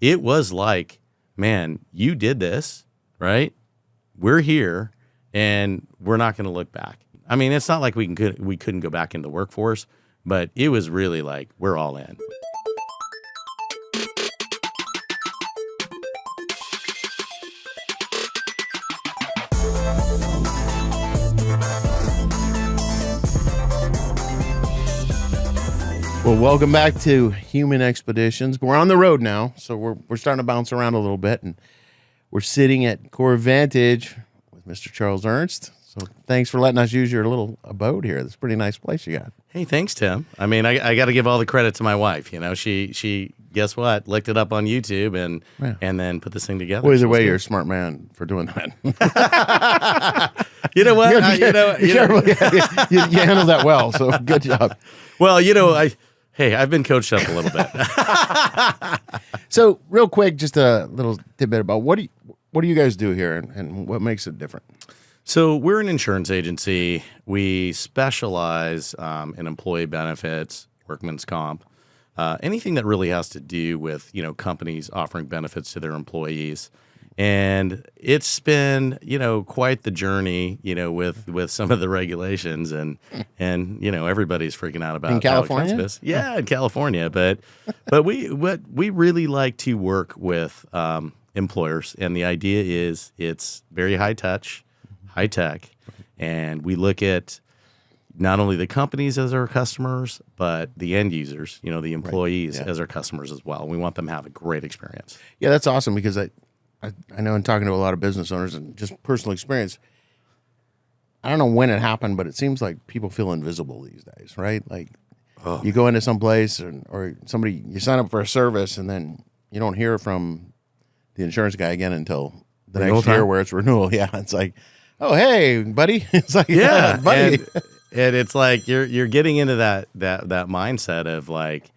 it was like, man, you did this, right? We're here, and we're not going to look back. I mean, it's not like we couldn't go back into the workforce, but it was really like, we're all in. Well, welcome back to Human Expeditions. We're on the road now, so we're starting to bounce around a little bit, and we're sitting at Core Vantage with Mr. Charles Ernst. So thanks for letting us use your little abode here. It's a pretty nice place you got. Hey, thanks, Tim. I mean, I got to give all the credit to my wife. You know, she guess what? Looked it up on YouTube and then put this thing together. Well, either way, you're a smart man for doing that. You know what? You handled that well, so good job. Well, I've been coached up a little bit. So, real quick, just a little tidbit about what do you guys do here, and what makes it different? So, we're an insurance agency. We specialize in employee benefits, workman's comp, anything that really has to do with companies offering benefits to their employees. And it's been, quite the journey, with some of the regulations and everybody's freaking out about in California. Yeah, in California. But we really like to work with employers, and the idea is it's very high touch, high tech, and we look at not only the companies as our customers, but the end users, the employees as our customers as well. We want them to have a great experience. Yeah, that's awesome because I know in talking to a lot of business owners and just personal experience, I don't know when it happened, but it seems like people feel invisible these days, right? Like you go into some place or somebody, you sign up for a service and then you don't hear from the insurance guy again until the next year where it's renewal. Yeah, it's like, oh, hey, buddy. It's like, yeah buddy. And it's like you're getting into that mindset of like,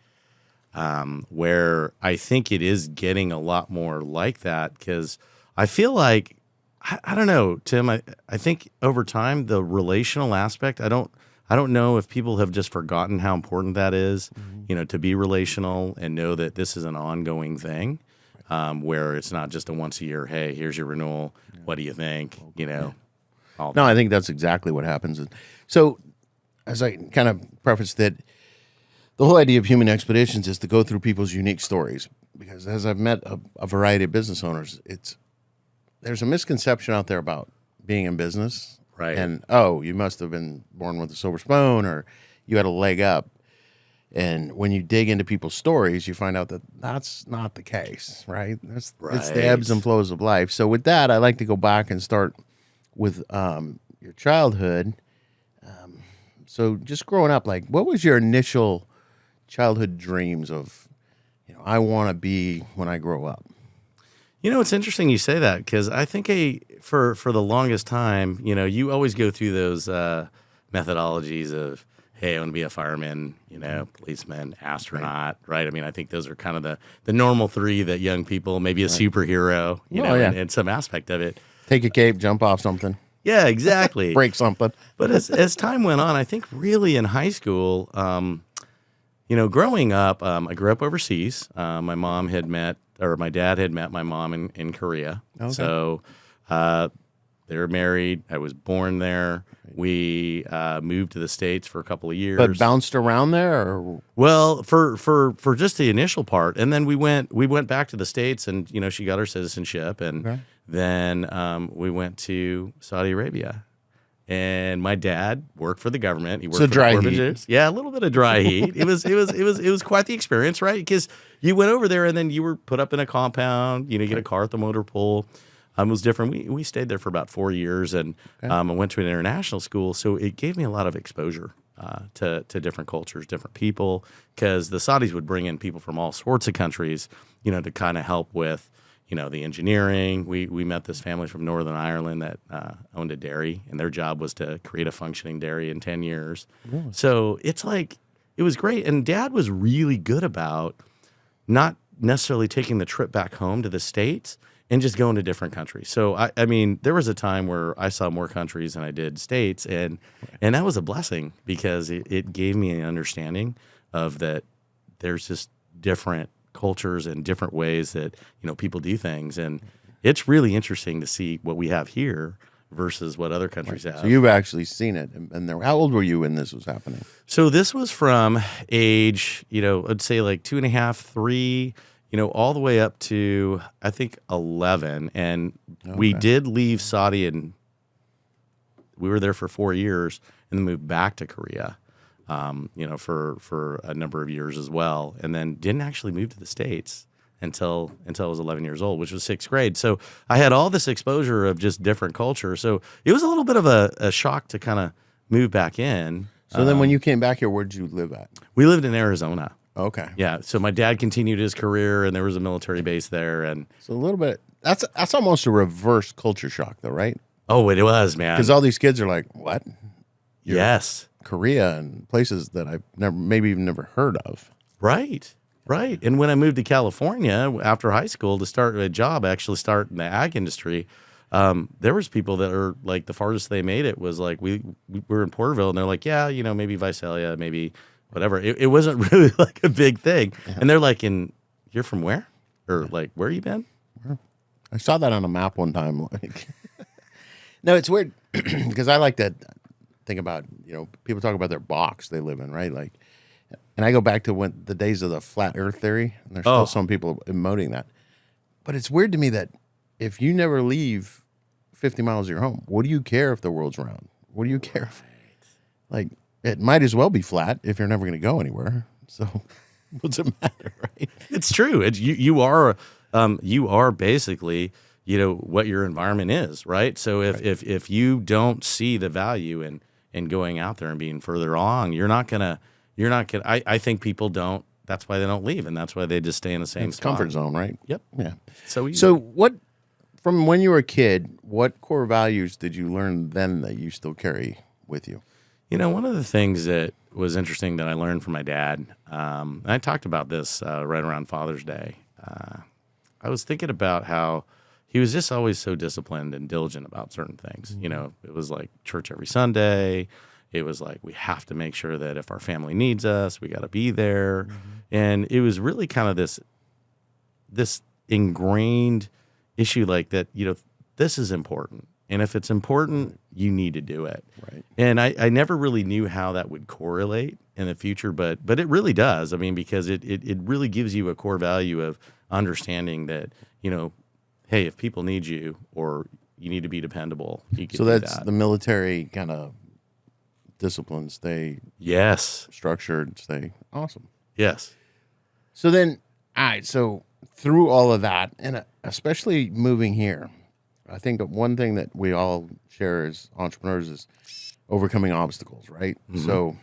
where I think it is getting a lot more like that because I feel like, I don't know, Tim, I think over time, the relational aspect, I don't know if people have just forgotten how important that is, to be relational and know that this is an ongoing thing, where it's not just a once a year, hey, here's your renewal. What do you think? No, I think that's exactly what happens. So as I kind of prefaced that, the whole idea of Human Expeditions is to go through people's unique stories because as I've met a variety of business owners, there's a misconception out there about being in business. Right. And, you must have been born with a silver spoon or you had a leg up. And when you dig into people's stories, you find out that that's not the case, right? It's the ebbs and flows of life. So with that, I like to go back and start with your childhood. So just growing up, like what was your initial childhood dreams of, I want to be when I grow up? It's interesting you say that because I think for the longest time, you always go through those methodologies of, hey, I want to be a fireman, policeman, astronaut, right? I mean, I think those are kind of the normal three that young people, maybe a superhero, and some aspect of it. Take a cape, jump off something. Yeah, exactly. Break something. But as time went on, I think really in high school, growing up, I grew up overseas. My dad had met my mom in Korea. Okay. So they were married. I was born there. We moved to the States for a couple of years. But bounced around there? Or? Well, for just the initial part. And then we went back to the States and, she got her citizenship. And then we went to Saudi Arabia. And my dad worked for the government. He worked for dry Core heat. Vantage. Yeah, a little bit of dry heat. It was quite the experience, right? Because you went over there and then you were put up in a compound. You get a car at the motor pool. It was different. We stayed there for about 4 years, and I went to an international school, so it gave me a lot of exposure to different cultures, different people. Because the Saudis would bring in people from all sorts of countries, to kind of help with the engineering. We met this family from Northern Ireland that owned a dairy, and their job was to create a functioning dairy in 10 years. Really? So it's like, it was great. And Dad was really good about not necessarily taking the trip back home to the States and just going to different countries. So, I mean, there was a time where I saw more countries than I did States, and that was a blessing because it gave me an understanding of that there's just different cultures and different ways that, people do things. And it's really interesting to see what we have here versus what other countries have. So you've actually seen it. And how old were you when this was happening? So this was from age, I'd say like 2.5, 3, all the way up to, I think, 11. And we did leave Saudi, and we were there for 4 years and then moved back to Korea, for a number of years as well. And then didn't actually move to the States until I was 11 years old, which was 6th grade. So I had all this exposure of just different culture. So it was a little bit of a shock to kind of move back in. So then when you came back here, where did you live at? We lived in Arizona. Okay. Yeah. So my dad continued his career, and there was a military base there. And so a little bit, that's almost a reverse culture shock though, right? Oh, it was, man. Because all these kids are like, what? Yes. Korea and places that I've maybe even never heard of. Right. Right. And when I moved to California after high school to start a job, actually start in the ag industry, there was people that are like, the farthest they made it was like, we were in Porterville, and they're like, yeah, maybe Visalia, maybe whatever. It wasn't really like a big thing. Yeah. And they're like, you're from where? Or like, where you been? I saw that on a map one time. Like, no, it's weird because I like to think about, people talk about their box they live in, right? Like, and I go back to when the days of the flat earth theory, and there's still some people emoting that. But it's weird to me that if you never leave 50 miles of your home, what do you care if the world's round? What do you care if, like, it might as well be flat if you're never going to go anywhere. So what's it matter, right? It's true. You are basically, what your environment is, right? So if you don't see the value in going out there and being further along, you're not gonna. I think people don't. That's why they don't leave, and that's why they just stay in the same spot. Comfort zone, right? Yep. Yeah. So what, from when you were a kid, what core values did you learn then that you still carry with you? One of the things that was interesting that I learned from my dad, and I talked about this right around Father's Day. I was thinking about how he was just always so disciplined and diligent about certain things. Mm-hmm. It was like church every Sunday. It was like, we have to make sure that if our family needs us, we got to be there. Mm-hmm. And it was really kind of this ingrained issue like that, this is important. And if it's important, you need to do it. Right. And I never really knew how that would correlate in the future, but it really does. I mean, because it really gives you a core value of understanding that, hey, if people need you or you need to be dependable, you can so do that's that. The military kind of disciplines. Stay structured, stay awesome. Yes. So then, all right, so through all of that, and especially moving here, I think one thing that we all share as entrepreneurs is overcoming obstacles, right? Mm-hmm. So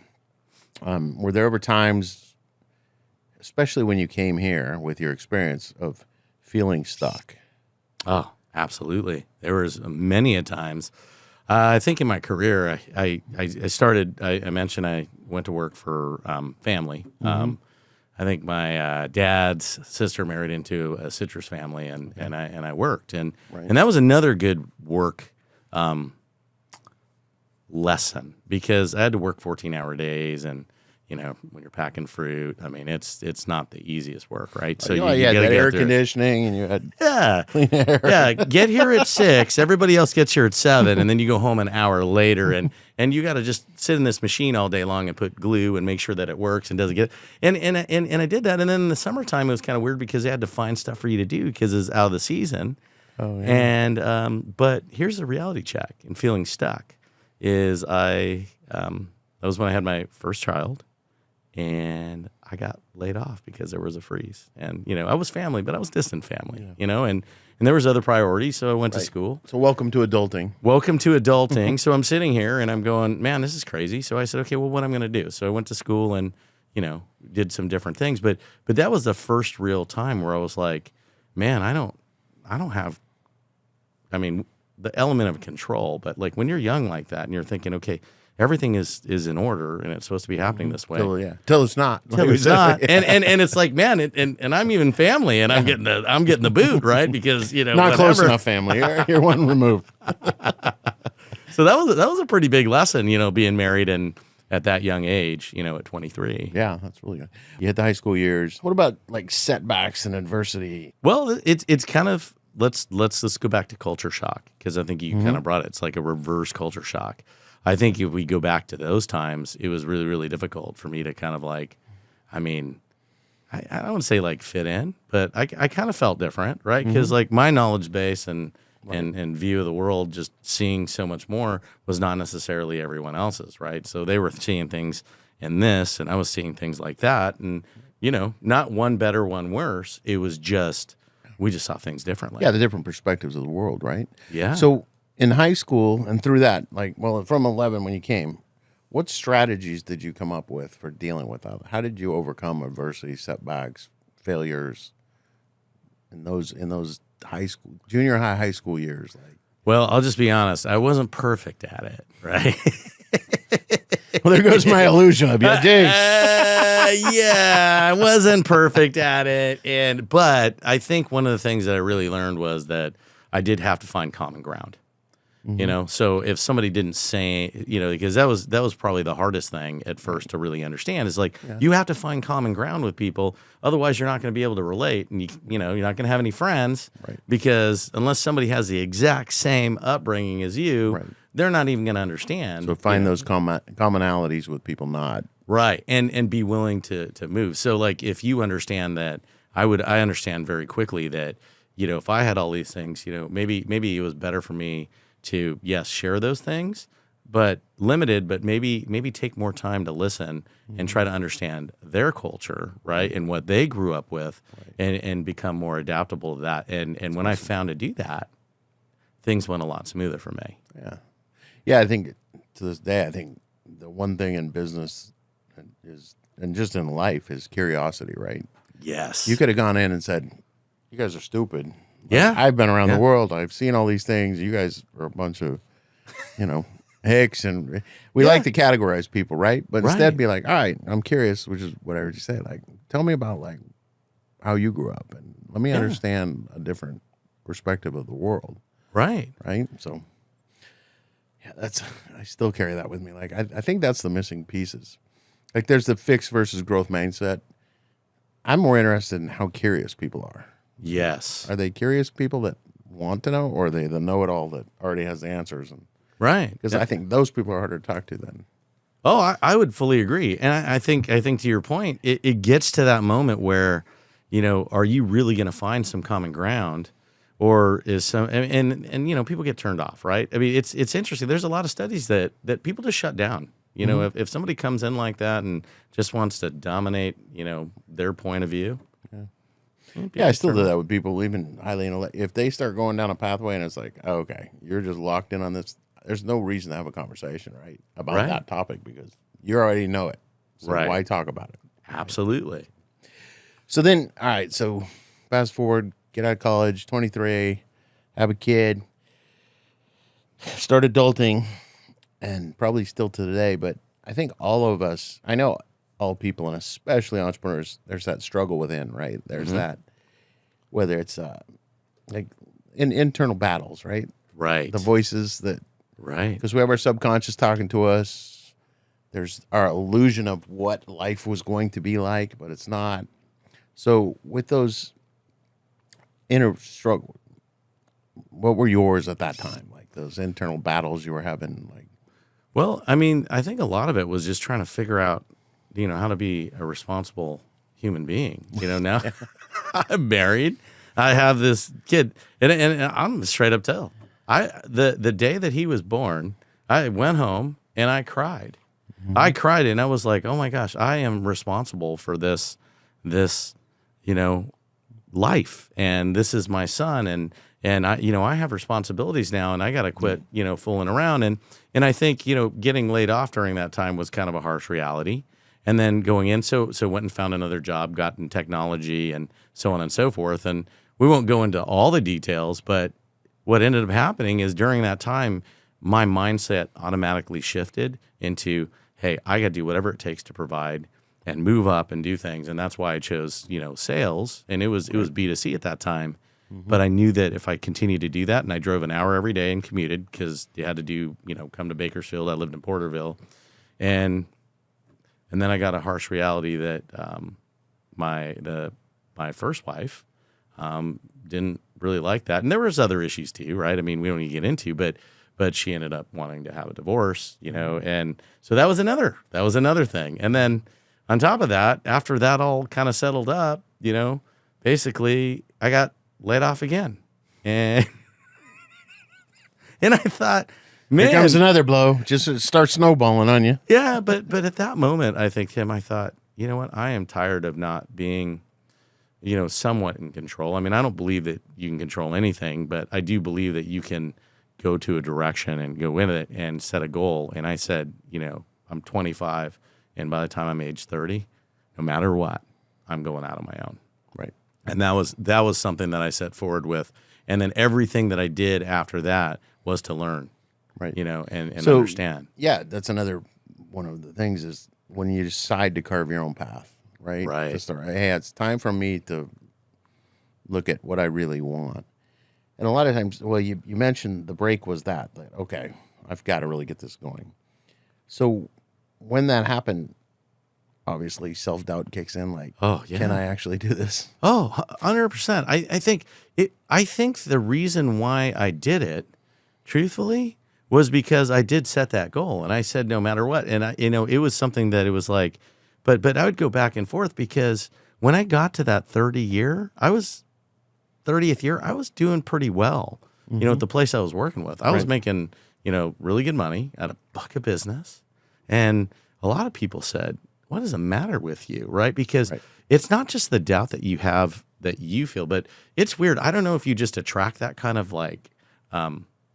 were there ever times, especially when you came here with your experience, of feeling stuck? Oh, absolutely. There was many a times. I think in my career, I started, I mentioned I went to work for family. Mm-hmm. I think my dad's sister married into a citrus family, and I worked, and that was another good work lesson because I had to work 14-hour days, and when you're packing fruit, I mean it's not the easiest work, right? So you had that air conditioning, and you had clean air. Get here at 6. Everybody else gets here at 7, and then you go home an hour later, and you got to just sit in this machine all day long and put glue and make sure that it works and doesn't get. And I did that, and then in the summertime it was kind of weird because they had to find stuff for you to do because it's out of the season. Oh, yeah. And but here's the reality check in feeling stuck is that was when I had my first child. And I got laid off because there was a freeze. And, I was family, but I was distant family, and there was other priorities. So I went to school. So welcome to adulting. So I'm sitting here and I'm going, man, this is crazy. So I said, okay, well, what I'm going to do? So I went to school and, did some different things. But that was the first real time where I was like, man, I don't have, the element of control. But like when you're young like that and you're thinking, okay, everything is in order and it's supposed to be happening this way. Till it's not. Till it's not. And it's like, man, and I'm even family and I'm getting the boot, right? Because, not whatever. Close enough family. You're one removed. So that was a pretty big lesson, being married and at that young age, at 23. Yeah, that's really good. You hit the high school years. What about like setbacks and adversity? Well, it's kind of let's go back to culture shock, because I think you kind of brought it. It's like a reverse culture shock. I think if we go back to those times, it was really, really difficult for me to kind of like, I don't want to say like fit in, but I kind of felt different, right? Because like my knowledge base and view of the world, just seeing so much more, was not necessarily everyone else's, right? So they were seeing things in this, and I was seeing things like that, and not one better, one worse. It was just we just saw things differently. Yeah, the different perspectives of the world, right? Yeah. So in high school and through that, from 11 when you came, what strategies did you come up with for dealing with that? How did you overcome adversity, setbacks, failures in those high school, junior high school years? Well, I'll just be honest. I wasn't perfect at it, right? Well, there goes my illusion of you. Jinx. Yeah, I wasn't perfect at it, but I think one of the things that I really learned was that I did have to find common ground. So if somebody didn't say, because that was probably the hardest thing at first to really understand, is like, you have to find common ground with people. Otherwise you're not going to be able to relate, and you're not going to have any friends, right? Because unless somebody has the exact same upbringing as you, right, they're not even going to understand. So find those commonalities with people not. Right. And be willing to move. So like, if you understand that, I understand very quickly that, if I had all these things, maybe it was better for me to, yes, share those things, but limited, but maybe take more time to listen and try to understand their culture, right? And what they grew up with, and become more adaptable to that. And when I found to do that, things went a lot smoother for me. Yeah. Yeah, I think to this day, I think the one thing in business is, and just in life, is curiosity, right? Yes. You could have gone in and said, you guys are stupid. Yeah. I've been around the world. I've seen all these things. You guys are a bunch of, hicks. And we like to categorize people, right? But instead be like, all right, I'm curious, which is what I heard you say. Like, tell me about like how you grew up, and let me understand a different perspective of the world. Right. Right. So yeah, I still carry that with me. Like, I think that's the missing pieces. Like, there's the fixed versus growth mindset. I'm more interested in how curious people are. Yes. Are they curious people that want to know, or are they the know-it-all that already has the answers? And right. Because I think those people are harder to talk to then. Oh, I would fully agree. And I think to your point, it gets to that moment where, are you really going to find some common ground, or is some, and people get turned off, right? I mean, it's interesting. There's a lot of studies that people just shut down. If somebody comes in like that and just wants to dominate, their point of view. Yeah, I still do that with people, even highly intellectual. If they start going down a pathway and it's like, oh, okay, you're just locked in on this, there's no reason to have a conversation, right, about that topic, because you already know it. So why talk about it? Absolutely. So then, all right, so fast forward, get out of college, 23, have a kid, start adulting, and probably still to today, but I think all of us, I know all people, and especially entrepreneurs, there's that struggle within, right? There's that, whether it's like in internal battles, right? Right. The voices that, right. Because we have our subconscious talking to us. There's our illusion of what life was going to be like, but it's not. So with those inner struggle, what were yours at that time? Like those internal battles you were having, like. Well, I mean, I think a lot of it was just trying to figure out, how to be a responsible human being. Now I'm married. I have this kid, and I'm straight up tell. The day that he was born, I went home and I cried. I cried, and I was like, oh my gosh, I am responsible for this, life, and this is my son, and I have responsibilities now, and I got to quit, fooling around. And I think, getting laid off during that time was kind of a harsh reality. And then going in, so went and found another job, got in technology and so on and so forth. And we won't go into all the details, but what ended up happening is during that time, my mindset automatically shifted into, hey, I got to do whatever it takes to provide and move up and do things. And that's why I chose, sales. And it was B2C at that time. But I knew that if I continued to do that, and I drove an hour every day and commuted because you had to do, come to Bakersfield. I lived in Porterville. And And then I got a harsh reality that my first wife didn't really like that. And there was other issues too, right? I mean, we don't need to get into, but she ended up wanting to have a divorce, and so that was another thing. And then on top of that, after that all kind of settled up, basically I got laid off again. And I thought, man, here comes another blow. Just start snowballing on you. Yeah, but at that moment, I think, Tim, I thought, you know what? I am tired of not being, somewhat in control. I mean, I don't believe that you can control anything, but I do believe that you can go to a direction and go in it and set a goal. And I said, I'm 25, and by the time I'm age 30, no matter what, I'm going out on my own. Right. And that was something that I set forward with. And then everything that I did after that was to learn, right? And so, understand. Yeah, that's another one of the things is when you decide to carve your own path, right? Right. To start, hey, it's time for me to look at what I really want. And a lot of times, well, you mentioned the break was that, like, okay, I've got to really get this going. So when that happened, obviously self-doubt kicks in, like, oh, yeah. Can I actually do this? Oh, 100%. I think the reason why I did it, truthfully, was because I did set that goal, and I said no matter what. And it was something that it was like, but I would go back and forth because when I got to that 30th year, I was doing pretty well. At the place I was working with, I was making really good money at a buck of business, and a lot of people said, "What is the matter with you?" Right? Because it's not just the doubt that you have that you feel, but it's weird. I don't know if you just attract that kind of like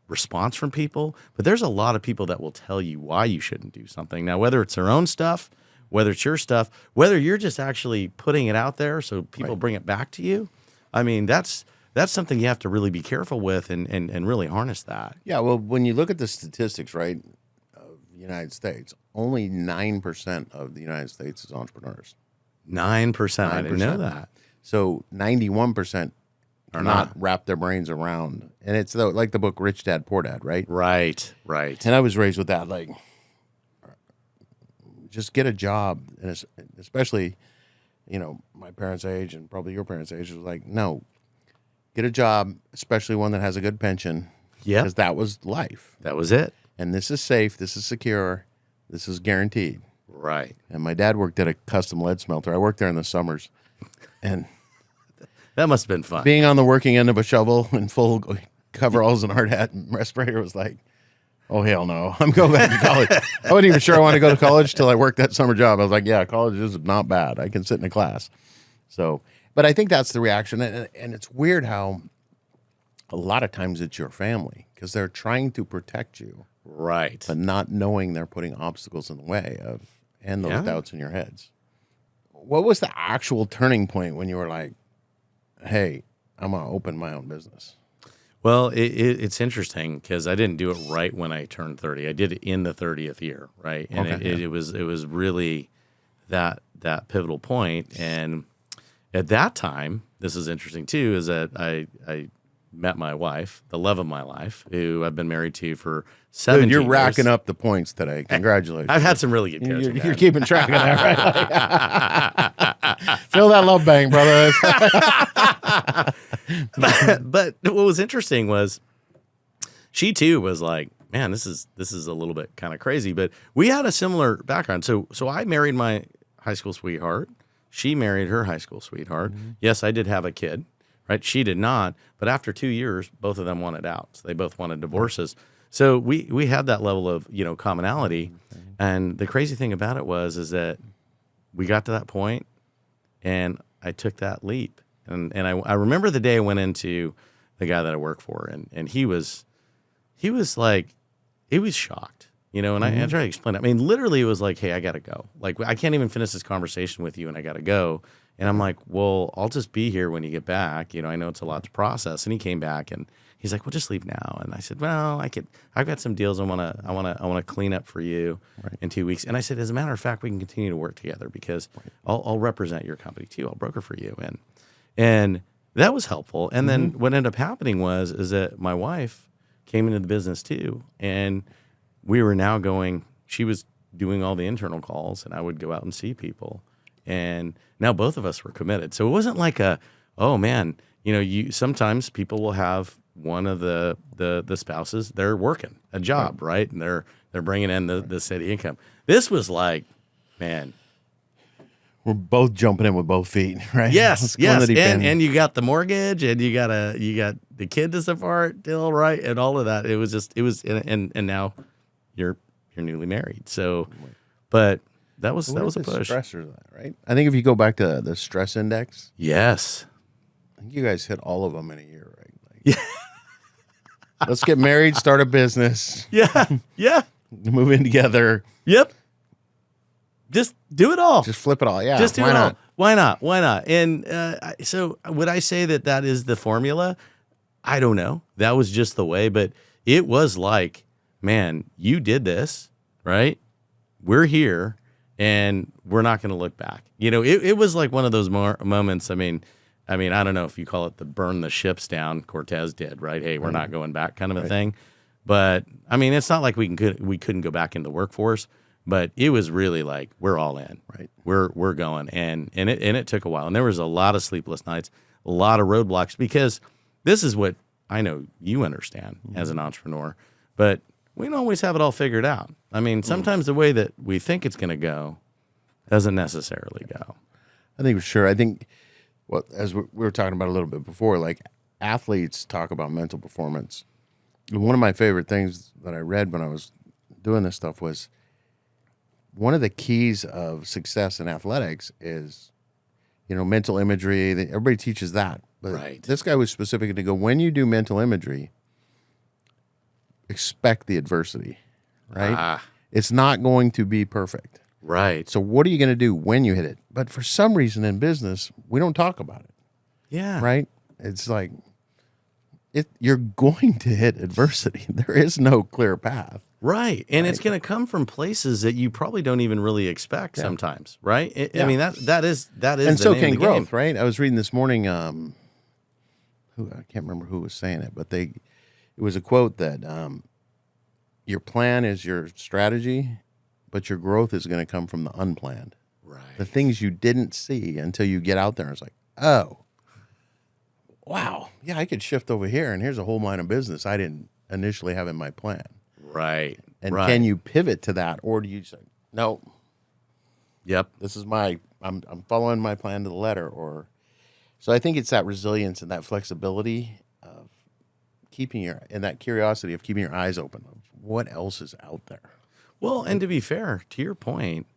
response from people, but there's a lot of people that will tell you why you shouldn't do something. Now, whether it's their own stuff, whether it's your stuff, whether you're just actually putting it out there so people bring it back to you. I mean, that's something you have to really be careful with and really harness that. Yeah, well, when you look at the statistics, right, of the United States, only 9% of the United States is entrepreneurs. 9%. I didn't know that. So 91% are not wrap their brains around. And it's like the book Rich Dad, Poor Dad, right? Right. And I was raised with that, like, just get a job. And especially, my parents' age and probably your parents' age was like, no, get a job, especially one that has a good pension. Yeah. Because that was life. That was it. And this is safe. This is secure. This is guaranteed. Right. And my dad worked at a custom lead smelter. I worked there in the summers. And that must have been fun. Being on the working end of a shovel in full coveralls and hard hat and respirator was like, oh, hell no. I'm going back to college. I wasn't even sure I wanted to go to college till I worked that summer job. I was like, yeah, college is not bad. I can sit in a class. So, but I think that's the reaction. And it's weird how a lot of times it's your family because they're trying to protect you. Right. But not knowing they're putting obstacles in the way of, and those doubts in your heads. What was the actual turning point when you were like, hey, I'm going to open my own business? Well, it's interesting because I didn't do it right when I turned 30. I did it in the 30th year, right? And it was really that pivotal point. And at that time, this is interesting too, is that I met my wife, the love of my life, who I've been married to for 17 Dude, you're years. racking up the points today. Congratulations. I've had some really good coaching. You're keeping track of that, right? Feel that love bang, brother. But what was interesting was she too was like, man, this is a little bit kind of crazy, but we had a similar background. So I married my high school sweetheart. She married her high school sweetheart. Mm-hmm. Yes, I did have a kid, right? She did not, but after 2 years, both of them wanted out. So they both wanted divorces. So we had that level of, commonality. Mm-hmm. And the crazy thing about it is that we got to that point and I took that leap. And I remember the day I went into the guy that I work for, and he was like, he was shocked, and I tried to explain it. I mean, literally it was like, hey, I got to go. Like, I can't even finish this conversation with you and I got to go. And I'm like, well, I'll just be here when you get back. I know it's a lot to process. And he came back and he's like, well, just leave now. And I said, well, I've got some deals I want to clean up for you in 2 weeks. And I said, as a matter of fact, we can continue to work together because I'll represent your company too. I'll broker for you. And that was helpful. And then what ended up happening is that my wife came into the business too. And we were now going, she was doing all the internal calls, and I would go out and see people. And now both of us were committed. So it wasn't like oh man, sometimes people will have one of the spouses, they're working a job, right? And they're bringing in the steady income. This was like, man, we're both jumping in with both feet, right? Yes. And you got the mortgage, and you got the kid to support, still, right? And all of that. It was and now you're newly married. So, but that was a push. Stressors, right? I think if you go back to the stress index, yes, I think you guys hit all of them in a year, right? Like, let's get married, start a business. Yeah. Move in together. Yep. Just do it all. Just flip it all. Yeah. Just do it all. Why not? And so would I say that is the formula? I don't know. That was just the way, but it was like, man, you did this, right? We're here, and we're not going to look back. It was like one of those moments. I mean, I don't know if you call it the burn the ships down. Cortez did, right? Hey, we're not going back kind of a thing. But I mean, it's not like we couldn't go back into the workforce. But it was really like, we're all in, right? We're going, and it took a while, and there was a lot of sleepless nights, a lot of roadblocks, because this is what I know you understand as an entrepreneur, but we don't always have it all figured out. I mean, sometimes the way that we think it's going to go doesn't necessarily go. I think for sure. I think as we were talking about a little bit before, like athletes talk about mental performance. One of my favorite things that I read when I was doing this stuff was, one of the keys of success in athletics is, mental imagery. Everybody teaches that. But this guy was specific to go, when you do mental imagery, expect the adversity, right? It's not going to be perfect. Right. So what are you going to do when you hit it? But for some reason in business, we don't talk about it. Yeah. Right? It's like, you're going to hit adversity. There is no clear path. Right. And it's going to come from places that you probably don't even really expect sometimes, right? I mean, that is and so can growth, right? I was reading this morning, I can't remember who was saying it, but it was a quote that your plan is your strategy, but your growth is going to come from the unplanned. Right. The things you didn't see until you get out there and it's like, oh, wow, yeah, I could shift over here, and here's a whole line of business I didn't initially have in my plan. Right. And can you pivot to that, or do you say, no? Yep. This is I'm following my plan to the letter. So I think it's that resilience and that flexibility of and that curiosity of keeping your eyes open of what else is out there. Well, and to be fair, to your point,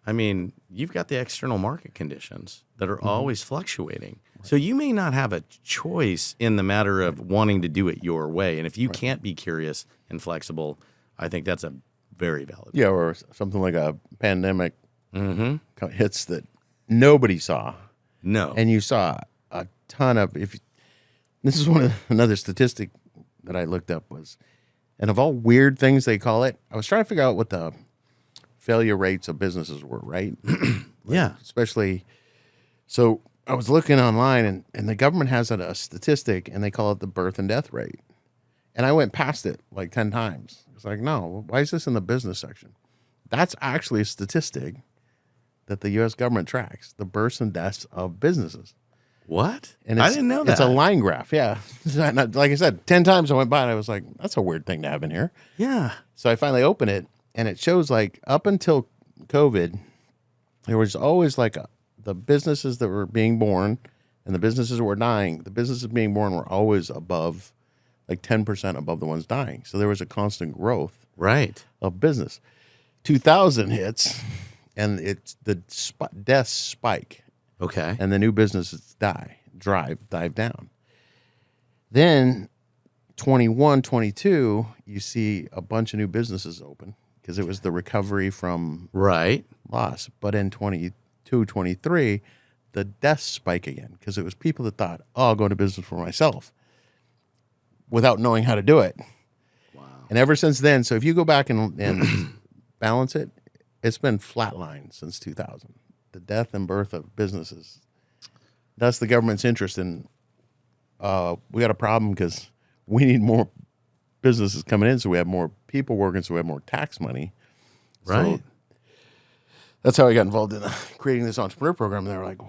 I mean, you've got the external market conditions that are always fluctuating. Right. So you may not have a choice in the matter of wanting to do it your way. And if you can't be curious and flexible, I think that's a very valid point. Yeah, or something like a pandemic hits that nobody saw. No. And you saw a ton of, this is another statistic that I looked up was, and of all weird things they call it, I was trying to figure out what the failure rates of businesses were, right? Yeah. Especially, so I was looking online, and the government has a statistic, and they call it the birth and death rate. And I went past it like 10 times. It's like, no, why is this in the business section? That's actually a statistic that the U.S. government tracks, the births and deaths of businesses. What? And I didn't know that. It's a line graph, yeah. Like I said, 10 times I went by, and I was like, that's a weird thing to have in here. Yeah. So I finally opened it, and it shows like up until COVID, there was always like the businesses that were being born and the businesses that were dying. The businesses being born were always above, like 10% above the ones dying. So there was a constant growth of business. 2000 hits, and it's the deaths spike. Okay. And the new businesses dive down. Then 21, 22, you see a bunch of new businesses open because it was the recovery from loss. But in 22, 23, the deaths spike again because it was people that thought, oh, I'll go into business for myself without knowing how to do it. Wow. And ever since then, so if you go back and balance it, it's been flatlined since 2000. The death and birth of businesses. That's the government's interest in, we got a problem because we need more businesses coming in, so we have more people working, so we have more tax money. Right. So that's how I got involved in creating this entrepreneur program. They were like,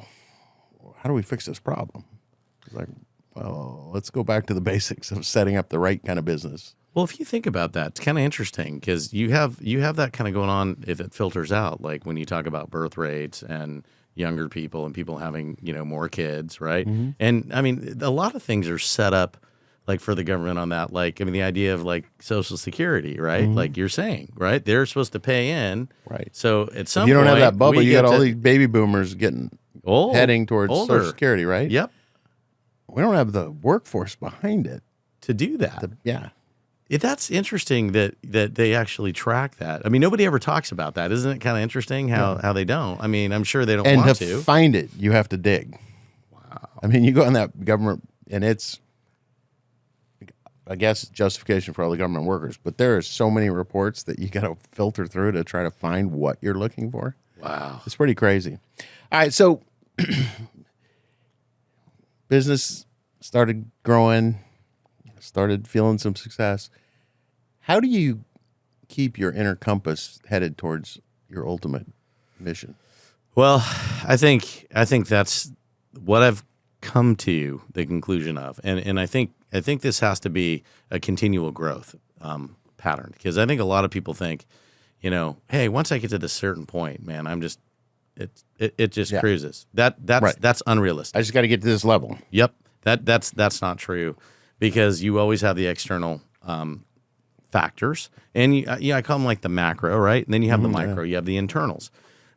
how do we fix this problem? It's like, well, let's go back to the basics of setting up the right kind of business. Well, if you think about that, it's kind of interesting because you have that kind of going on if it filters out, like when you talk about birth rates and younger people and people having, more kids, right? Mm-hmm. And I mean, a lot of things are set up like for the government on that. Like, I mean, the idea of like Social Security, right? Mm-hmm. Like you're saying, right? They're supposed to pay in. Right. So at some If you don't point, have that bubble, we you get got all to- these baby boomers heading towards older. Social Security, right? Yep. We don't have the workforce behind it. To do that. Yeah. That's interesting that they actually track that. I mean, nobody ever talks about that. Isn't it kind of interesting how they don't? I mean, I'm sure they don't And want to find it, you have to dig. Wow. I mean, you go on that government, and it's, I guess, justification for all the government workers, but there are so many reports that you got to filter through to try to find what you're looking for. Wow. It's pretty crazy. All right, so business started growing, started feeling some success. How do you keep your inner compass headed towards your ultimate mission? Well, I think that's what I've come to the conclusion of, and I think this has to be a continual growth pattern, because I think a lot of people think, hey, once I get to this certain point, man, I'm just it just cruises. That's unrealistic. I just got to get to this level. Yep, that's not true, because you always have the external factors, and I call them like the macro, right? And then you have the micro, you have the internals.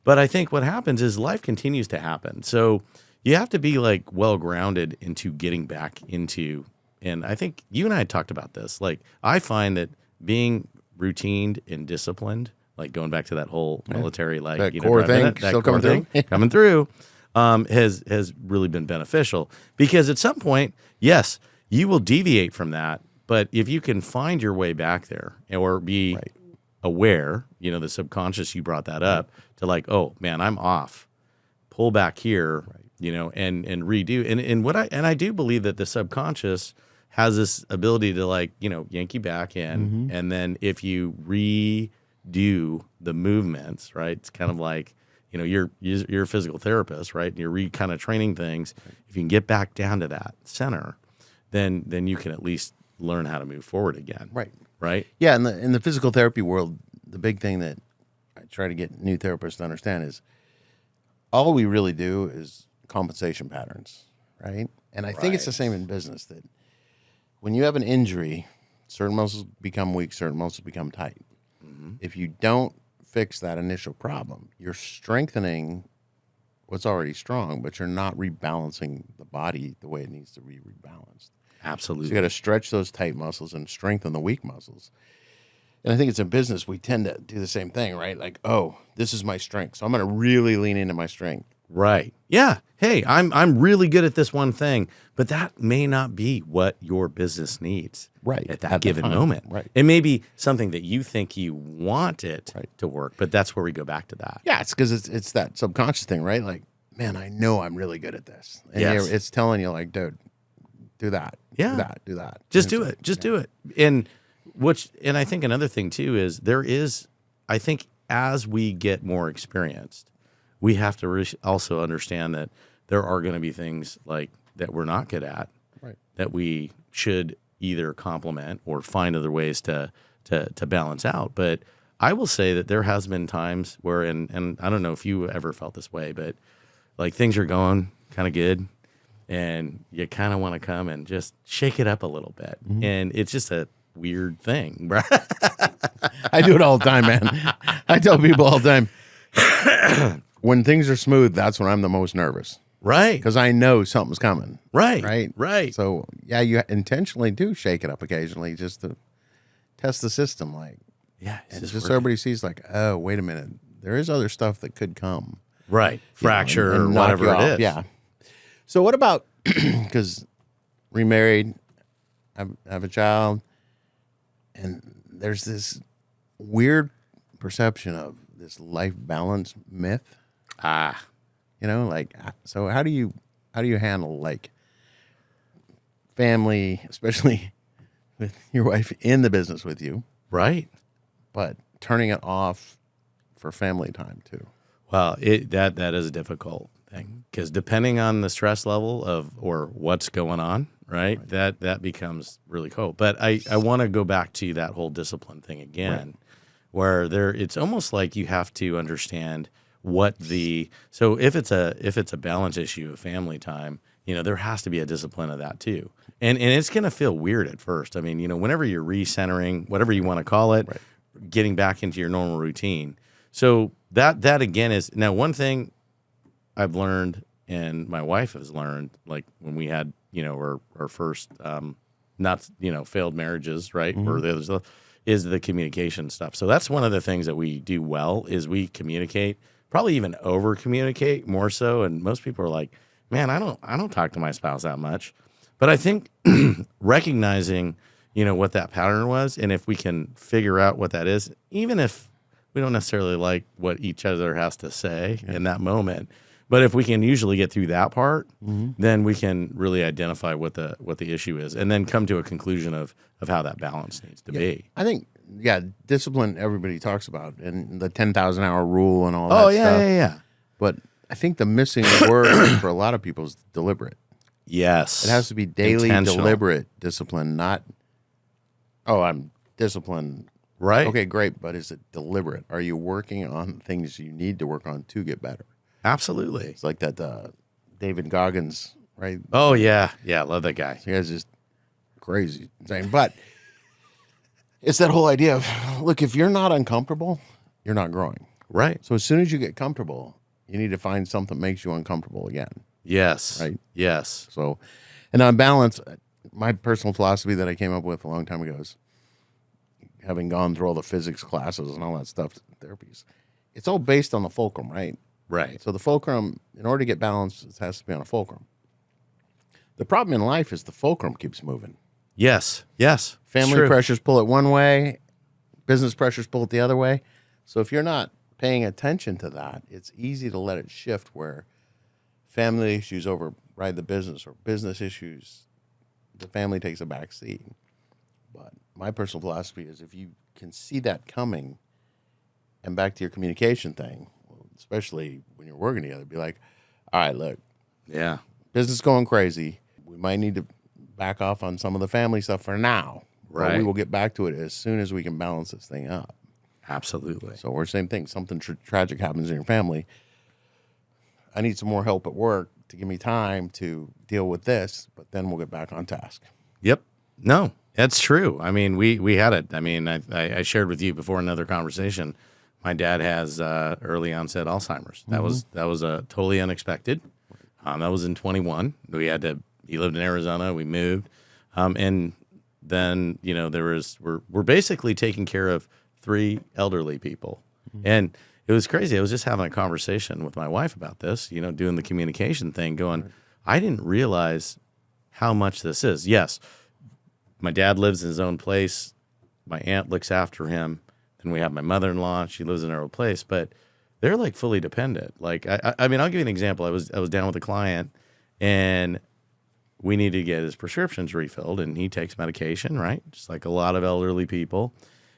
But I think what happens is life continues to happen. So you have to be like well grounded into getting back into, and I think you and I had talked about this. Like, I find that being routined and disciplined, like going back to that whole military, like That core thing that still core coming thing coming through, has really been beneficial, because at some point, yes, you will deviate from that, but if you can find your way back there or be aware, the subconscious, you brought that up, to like, oh man, I'm off, pull back here, and redo. And I do believe that the subconscious has this ability to like, yank you back in. And then if you redo the movements, right, it's kind of like, you're a physical therapist, right? And you're kind of training things. If you can get back down to that center, then you can at least learn how to move forward again. Right. Yeah, in the physical therapy world, the big thing that I try to get new therapists to understand is all we really do is compensation patterns, right? And I think it's the same in business, that when you have an injury, certain muscles become weak, certain muscles become tight. If you don't fix that initial problem, you're strengthening what's already strong, but you're not rebalancing the body the way it needs to be rebalanced. Absolutely. So you got to stretch those tight muscles and strengthen the weak muscles. And I think it's in business, we tend to do the same thing, right? Like, oh, this is my strength, so I'm going to really lean into my strength. Right. Yeah. Hey, I'm really good at this one thing, but that may not be what your business needs at that given moment. Right. It may be something that you think you want it to work, but that's where we go back to that. Yeah, it's because it's that subconscious thing, right? Like, man, I know I'm really good at this. And it's telling you, like, dude, do that. Yeah. Do that. Just do it. Just do it. And I think another thing too is I think as we get more experienced, we have to also understand that there are going to be things like that we're not good at, that we should either complement or find other ways to balance out. But I will say that there has been times where, and I don't know if you ever felt this way, but like things are going kind of good, and you kind of want to come and just shake it up a little bit, and it's just a weird thing, right? I do it all the time, man. I tell people all the time, when things are smooth, that's when I'm the most nervous. Right. Because I know something's coming. Right. So, yeah, you intentionally do shake it up occasionally just to test the system. Like, and just so everybody sees, like, oh, wait a minute, there is other stuff that could come. Right. Fracture and or knock whatever you it off. is. Yeah. So what about, because remarried, have a child, and there's this weird perception of this life balance myth. Like, so how do you handle like family, especially with your wife in the business with you, right? but turning it off for family time too? Well, that is a difficult thing because depending on the stress level or what's going on, right? That becomes really cool. But I want to go back to that whole discipline thing again, where it's almost like you have to understand so if it's a balance issue of family time, there has to be a discipline of that too. And it's going to feel weird at first. I mean, whenever you're recentering, whatever you want to call it, getting back into your normal routine. So that again is now one thing I've learned and my wife has learned, like when we had, our first, not, failed marriages, right? Where there's is the communication stuff. So that's one of the things that we do well is we communicate, probably even over communicate more so. And most people are like, man, I don't talk to my spouse that much. But I think recognizing, what that pattern was, and if we can figure out what that is, even if we don't necessarily like what each other has to say in that moment, but if we can usually get through that part, then we can really identify what the issue is, and then come to a conclusion of how that balance needs to be. I think, discipline everybody talks about, and the 10,000-hour rule and all that stuff. Yeah. But I think the missing word for a lot of people is deliberate. Yes. It has to be daily, deliberate discipline, not, I'm disciplined. Right. Okay, great, but is it deliberate? Are you working on things you need to work on to get better? Absolutely. It's like that David Goggins, right? Oh, yeah. Yeah, love that guy. He has just crazy thing. But it's that whole idea of, look, if you're not uncomfortable, you're not growing. Right. So as soon as you get comfortable, you need to find something that makes you uncomfortable again. Yes. Right? Yes. So, and on balance, my personal philosophy that I came up with a long time ago is, having gone through all the physics classes and all that stuff, therapies, it's all based on the fulcrum, right? Right. So the fulcrum, in order to get balance, it has to be on a fulcrum. The problem in life is the fulcrum keeps moving. Yes. Yes. Family pressures pull it one way, business pressures pull it the other way. So if you're not paying attention to that, it's easy to let it shift where family issues override the business, or business issues, the family takes a back seat. But my personal philosophy is, if you can see that coming, and back to your communication thing, especially when you're working together, be like, all right, look, business going crazy. We might need to back off on some of the family stuff for now. Right. But we will get back to it as soon as we can balance this thing up. Absolutely. So we're same thing. Something tragic happens in your family. I need some more help at work to give me time to deal with this, but then we'll get back on task. Yep. No, that's true. I mean, we had it. I mean, I shared with you before another conversation. My dad has early onset Alzheimer's. That was totally unexpected. That was in 21. He lived in Arizona. We moved, and then we're basically taking care of 3 elderly people, and it was crazy. I was just having a conversation with my wife about this. Doing the communication thing. Going, I didn't realize how much this is. Yes, my dad lives in his own place. My aunt looks after him. Then we have my mother-in-law. She lives in her own place, but they're like fully dependent. Like, I mean, I'll give you an example. I was down with a client, and we need to get his prescriptions refilled, and he takes medication, right? Just like a lot of elderly people.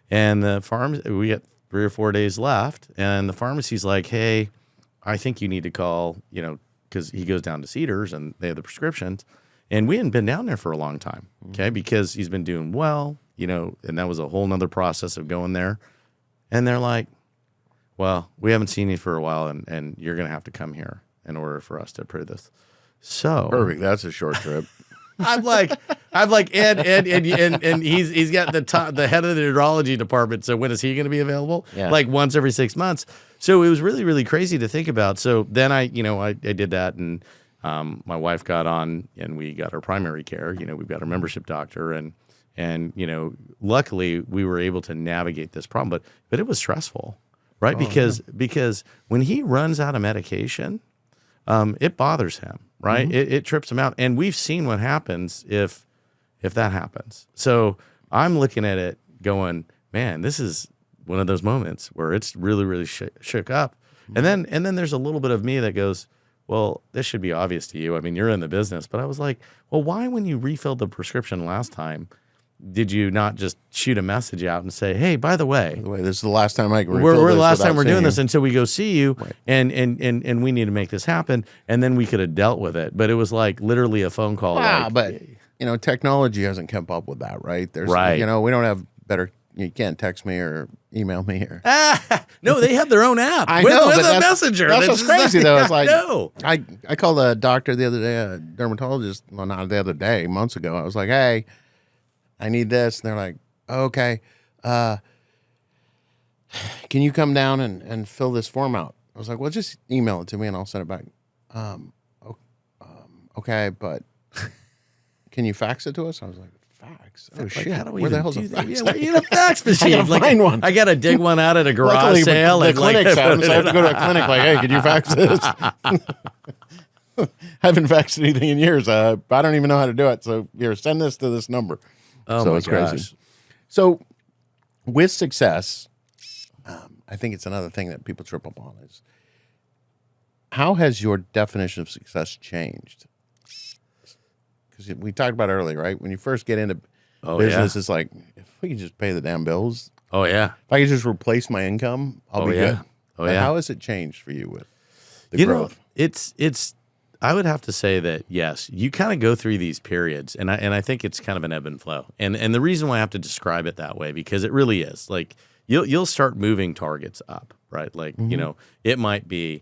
And we got 3 or 4 days left, and the pharmacy's like, hey, I think you need to call, because he goes down to Cedars, and they have the prescriptions. And we hadn't been down there for a long time, okay, because he's been doing well, and that was a whole nother process of going there. And they're like, well, we haven't seen you for a while, and you're going to have to come here in order for us to approve this. So perfect. That's a short trip. I'm like, and he's got the head of the neurology department. So when is he going to be available? Yeah. Like once every 6 months. So it was really, really crazy to think about. So then I did that, and my wife got on, and we got our primary care. We've got our membership doctor, and luckily we were able to navigate this problem. But it was stressful, right? Because when he runs out of medication, it bothers him, right? It trips him out, and we've seen what happens if that happens. So I'm looking at it going, man, this is one of those moments where it's really, really shook up. And then there's a little bit of me that goes, well, this should be obvious to you. I mean, you're in the business. But I was like, well, why when you refilled the prescription last time, did you not just shoot a message out and say, hey, by the way, this is the last time I can refill we're this the last time we're without doing this seeing until we go see you, Right. and we need to make this happen, and then we could have dealt with it. But it was like literally a phone call. But technology hasn't kept up with that, right? There's, Right. We don't have better. You can't text me or email me or. No, they have their own app. I with, know, with but a messenger. That's what's just crazy though. It's like no. I called a doctor the other day, a dermatologist. Well, not the other day, months ago. I was like, hey, I need this, and they're like, oh, okay, can you come down and fill this form out? I was like, well, just email it to me and I'll send it back. Okay, but can you fax it to us? I was like, fax? Oh, shit. How do we Where the even hell's do a that? fax? Yeah, we need a fax machine. I gotta find one. I got to dig one out at a garage Luckily, sale. the and clinic's out, so I have to go to a clinic like, hey, could you fax this? I haven't faxed anything in years. I don't even know how to do it. So here, send this to this number. Oh, so my it's gosh. crazy. So with success, I think it's another thing that people trip up on is how has your definition of success changed? Because we talked about earlier, right? When you first get into business, it's like, if we could just pay the damn bills, Oh, yeah. if I could just replace my income, I'll be good. Oh, But yeah. how has it changed for you with the growth? It's I would have to say that, yes, you kind of go through these periods, and I think it's kind of an ebb and flow. And the reason why I have to describe it that way, because it really is. Like, you'll start moving targets up, right? Like, it might be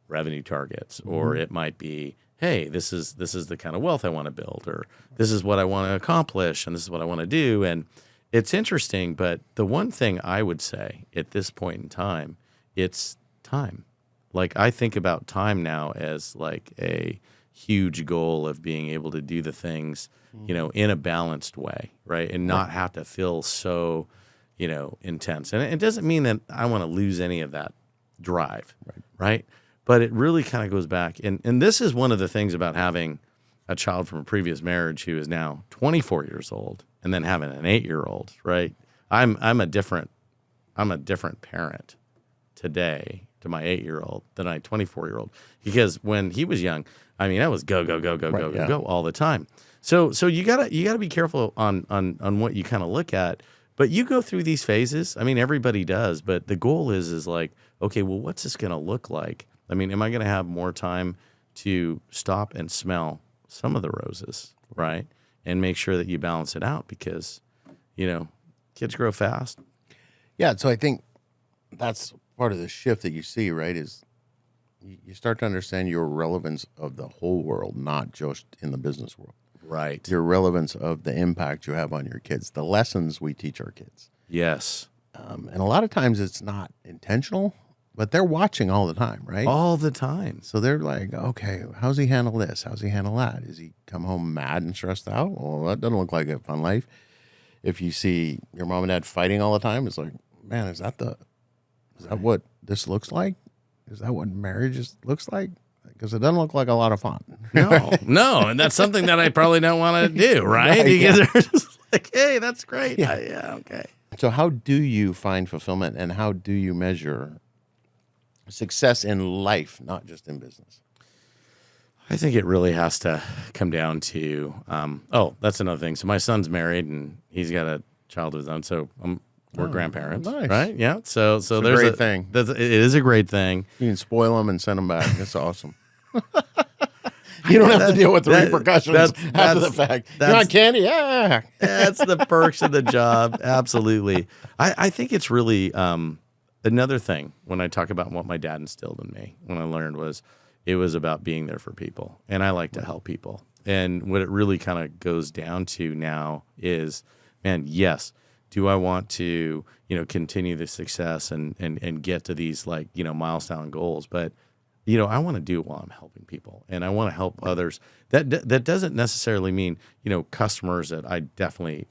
revenue targets, or it might be, hey, this is the kind of wealth I want to build, or this is what I want to accomplish, and this is what I want to do. And it's interesting, but the one thing I would say at this point in time, it's time. Like, I think about time now as like a huge goal of being able to do the things, in a balanced way, right? And not have to feel so, intense. And it doesn't mean that I want to lose any of that drive, right? But it really kind of goes back. And this is one of the things about having a child from a previous marriage who is now 24 years old and then having an 8-year-old, right? I'm a different parent today to my 8-year-old than my 24-year-old, because when he was young, I mean, I was go all the time. So you gotta be careful on what you kind of look at. But you go through these phases. I mean, everybody does. But the goal is like, okay, well, what's this gonna look like? I mean, am I gonna have more time to stop and smell some of the roses, right? And make sure that you balance it out, because kids grow fast. Yeah, so I think that's part of the shift that you see, right, is you start to understand your relevance of the whole world, not just in the business world. Right. Your relevance of the impact you have on your kids, the lessons we teach our kids. Yes. And a lot of times it's not intentional, but they're watching all the time, right? All the time. So they're like, okay, how's he handle this? How's he handle that? Is he come home mad and stressed out? Well, that doesn't look like a fun life. If you see your mom and dad fighting all the time, it's like, man, is that what this looks like? Is that what marriage looks like? Because it doesn't look like a lot of fun. No, and that's something that I probably don't want to do, right? Because they're just like, hey, that's great. Yeah, okay. So how do you find fulfillment, and how do you measure success in life, not just in business? I think it really has to come down to, that's another thing. So my son's married, and he's got a child of his own, so we're grandparents, nice. right? Yeah. So It's a there's great thing. It is a great thing. You can spoil them and send them back. That's awesome. You don't have to deal with the repercussions after the fact. You want candy? Yeah. That's the perks of the job. Absolutely. I think it's really another thing when I talk about what my dad instilled in me when I learned was it was about being there for people. And I like to help people. And what it really kind of goes down to now is, man, yes, do I want to, continue the success and get to these milestone goals? But, I want to do it while I'm helping people, and I want to help others. That doesn't necessarily mean, customers that I definitely,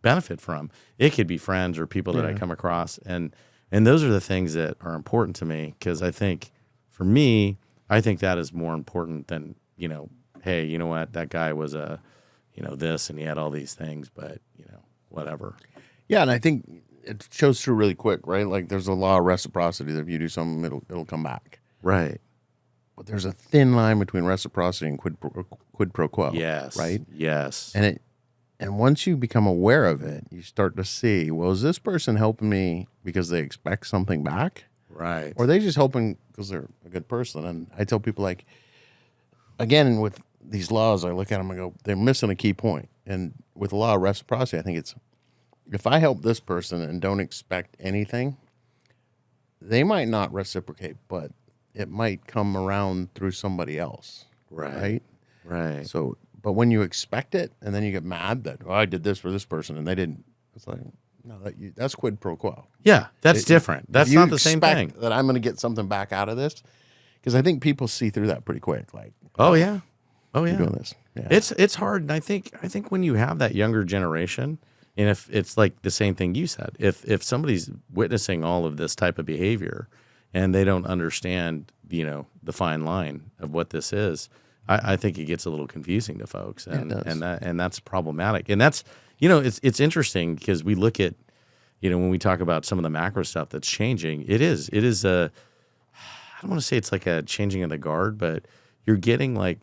benefit from. It could be friends or people that I come across. And those are the things that are important to me, because I think for me, I think that is more important than, hey, you know what, that guy was this and he had all these things, but, whatever. Yeah, and I think it shows through really quick, right? Like there's a law of reciprocity that if you do something, it'll come back. Right. But there's a thin line between reciprocity and quid pro quo. Yes. Right? Yes. And And once you become aware of it, you start to see, well, is this person helping me because they expect something back? Right. Or are they just helping because they're a good person? And I tell people, like, again, with these laws, I look at them and go, they're missing a key point. And with the law of reciprocity, I think it's, if I help this person and don't expect anything, they might not reciprocate, but it might come around through somebody else. Right. Right. So, but when you expect it and then you get mad that, oh, I did this for this person and they didn't, it's like, no, that's quid pro quo. Yeah, that's different. That's not the same thing. That I'm going to get something back out of this, because I think people see through that pretty quick. Like, oh yeah, you're doing this. Yeah. It's hard, and I think when you have that younger generation, and if it's like the same thing you said, if somebody's witnessing all of this type of behavior and they don't understand, the fine line of what this is, I think it gets a little confusing to folks, and that's problematic. And that's it's interesting because we look at when we talk about some of the macro stuff that's changing, it is a, I don't want to say it's like a changing of the guard, but you're getting like,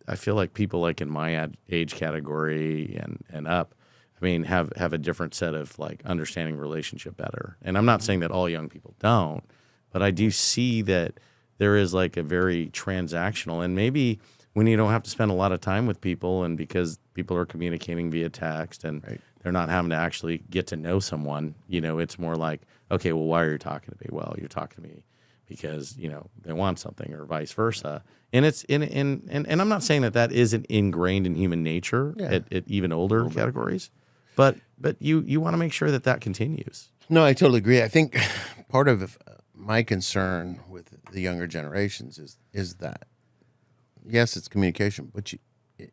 I feel like people like in my age category and up, I mean, have a different set of like understanding relationship better. And I'm not saying that all young people don't, but I do see that there is like a very transactional, and maybe when you don't have to spend a lot of time with people, and because people are communicating via text and they're not having to actually get to know someone, it's more like, okay, well, why are you talking to me? Well, you're talking to me because, they want something, or vice versa. And it's and I'm not saying that isn't ingrained in human nature at even older categories, but you want to make sure that continues. No, I totally agree. I think part of my concern with the younger generations is that, yes, it's communication, but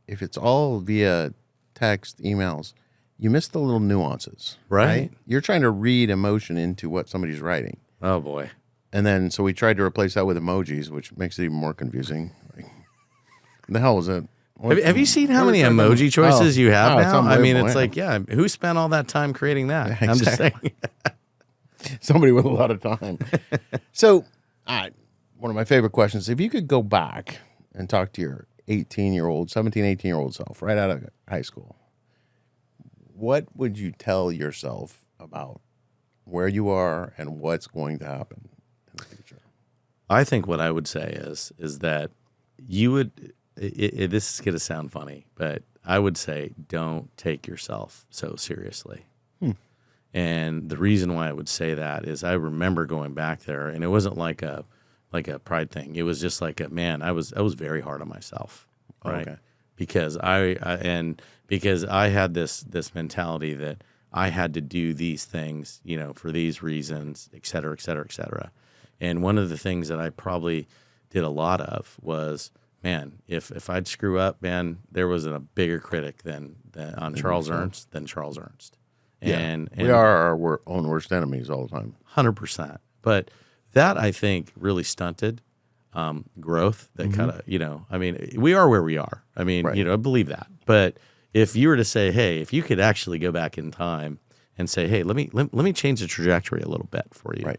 if it's all via text, emails, you miss the little nuances, right? You're trying to read emotion into what somebody's writing. Oh boy. And then, so we tried to replace that with emojis, which makes it even more confusing. Like, the hell was it? Have you seen how many emoji choices you have now? I mean, it's like, who spent all that time creating that? Exactly. I'm just saying. Somebody with a lot of time. So, one of my favorite questions, if you could go back and talk to your 18-year-old, 17, 18-year-old self right out of high school, what would you tell yourself about where you are and what's going to happen in the future? I think what I would say is that you would, this is going to sound funny, but I would say don't take yourself so seriously. And the reason why I would say that is I remember going back there, and it wasn't like a pride thing. It was just like I was very hard on myself, right? Okay. Because because I had this mentality that I had to do these things, for these reasons, et cetera, et cetera, et cetera. And one of the things that I probably did a lot of was, man, if I'd screw up, man, there was a bigger critic than Charles Ernst than Charles Ernst. And we are our own worst enemies all the time. 100%. But that, I think, really stunted growth. That kind of, I mean, we are where we are. I mean, I believe that. But if you were to say, hey, if you could actually go back in time and say, hey, let me change the trajectory a little bit for you,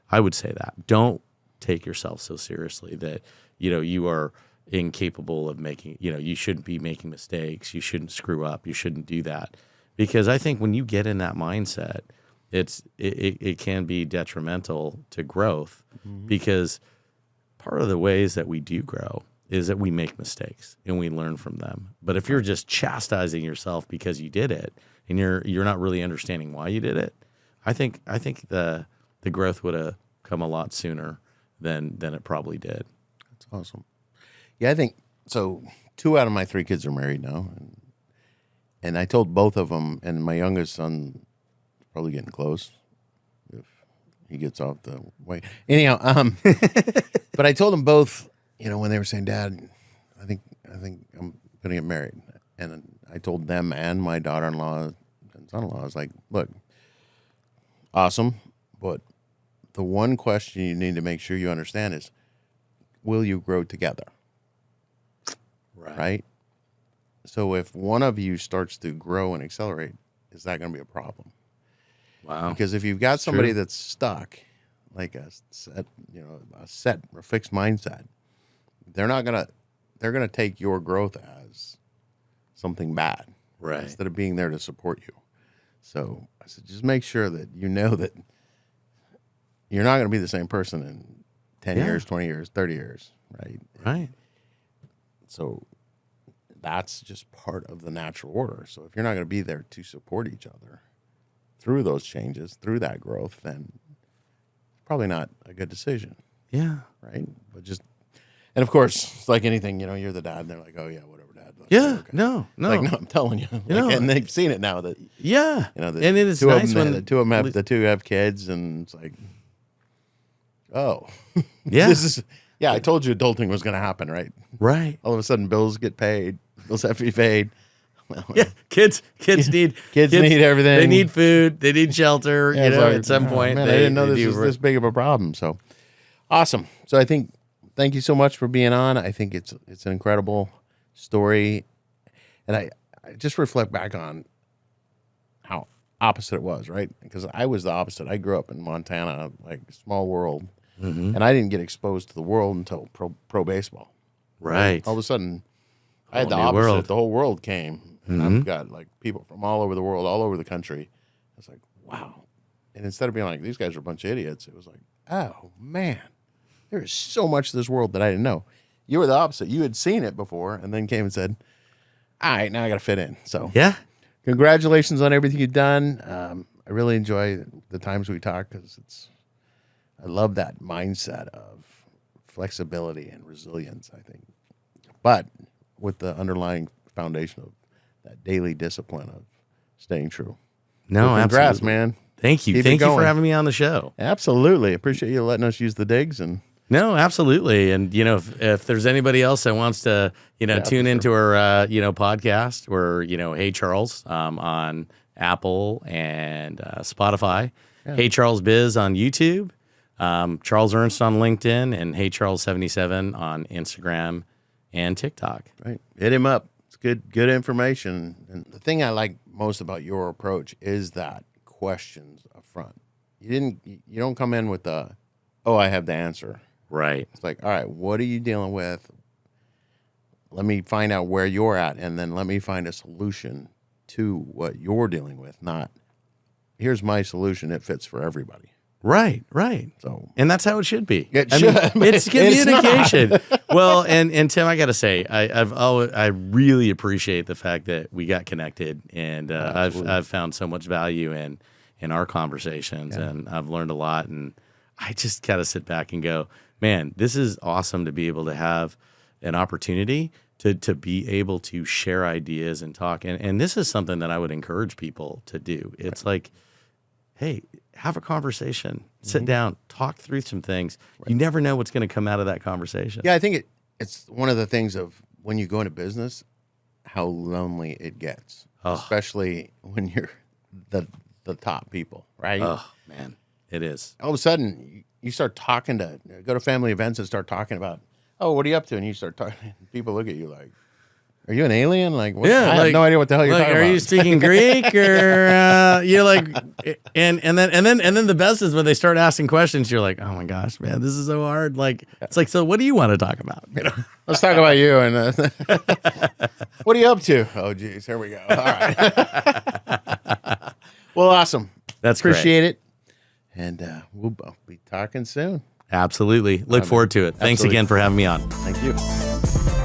I would say that. Don't take yourself so seriously that, you are incapable of making, you shouldn't be making mistakes. You shouldn't screw up. You shouldn't do that. Because I think when you get in that mindset, it can be detrimental to growth, because part of the ways that we do grow is that we make mistakes and we learn from them. But if you're just chastising yourself because you did it and you're not really understanding why you did it, I think the growth would have come a lot sooner than it probably did. That's awesome. Yeah, I think so. 2 out of my 3 kids are married now, and I told both of them, and my youngest son is probably getting close if he gets off the way. Anyhow, but I told them both, when they were saying, Dad, I think I'm going to get married. And I told them and my daughter-in-law and son-in-law, I was like, look, awesome, but the one question you need to make sure you understand is, will you grow together? Right? So if one of you starts to grow and accelerate, is that going to be a problem? Wow. Because if you've got somebody that's stuck, like a fixed mindset, they're going to take your growth as something bad, Right. instead of being there to support you. So I said, just make sure that you know that you're not going to be the same person in 10 years, 20 years, 30 years, right? Right. So that's just part of the natural order. So if you're not going to be there to support each other through those changes, through that growth, then it's probably not a good decision. Yeah. Right. But just, and of course, it's like anything, you're the dad and they're like, oh yeah, whatever, dad. Like, Yeah. okay. No. Like, no, I'm telling you. And they've seen it now that, Yeah. and it is nice when the two have kids, and it's like, oh, Yeah. I told you adulting was going to happen, right? Right. All of a sudden, bills get paid. Bills have to be paid. Well, Yeah. Kids need everything. They need food. They need shelter. Yeah, it's like, at some point. Man, I didn't know this was this big of a problem. So awesome. So thank you so much for being on. I think it's an incredible story, and I just reflect back on how opposite it was, right? Because I was the opposite. I grew up in Montana, like small world, and I didn't get exposed to the world until pro baseball. Right. All of a sudden, I had the Whole new opposite. world. The whole world came, and I've got like people from all over the world, all over the country. I was like, wow. And instead of being like, these guys are a bunch of idiots, it was like, oh man, there is so much of this world that I didn't know. You were the opposite. You had seen it before, and then came and said, all right, now I got to fit in. So Yeah. congratulations on everything you've done. I really enjoy the times we talk because I love that mindset of flexibility and resilience, I think. But with the underlying foundation of that daily discipline of staying true. No, So congrats, absolutely. man. Thank you. Keep it Thank you for going. having me on the show. Absolutely. Appreciate you letting us use the digs. And No, absolutely. And, if there's anybody else that wants to, tune into our, podcast, we're, Hey Charles on Apple and Spotify. Hey Charles Biz on YouTube. Charles Ernst on LinkedIn, and Hey Charles 77 on Instagram and TikTok. right, hit him up. It's good information. And the thing I like most about your approach is that questions up front. You don't come in with I have the answer. Right. It's like, all right, what are you dealing with? Let me find out where you're at, and then let me find a solution to what you're dealing with. Not, here's my solution. It fits for everybody. Right. Right. So, And that's how it should be. It I should, mean, but it's it's communication. Well, and Tim, I got to say, I really appreciate the fact that we got connected, and I've found so much value in our conversations, and I've learned a lot, and I just got to sit back and go, man, this is awesome to be able to have an opportunity to be able to share ideas and talk, and this is something that I would encourage people to do. It's like, hey, have a conversation, sit down, talk through some things. You never know what's going to come out of that conversation. yeah, I think it's one of the things of when you go into business, how lonely it gets, especially when you're the top people, right? Oh, man, it is. All of a sudden, you start talking go to family events and start talking about, oh, what are you up to? And you start talking, people look at you like, are you an alien? Like, what? Yeah, I have no idea what the hell you're talking are about. you speaking Greek or you're like, and then the best is when they start asking questions. You're like, oh my gosh, man, this is so hard. Like, it's like, so what do you want to talk about? Let's talk about you. And what are you up to? Oh, geez, here we go. All right. Well, awesome. That's Appreciate it. And we'll be talking soon. Absolutely. Look forward to it. Thanks Absolutely. again for having me on. Thank you.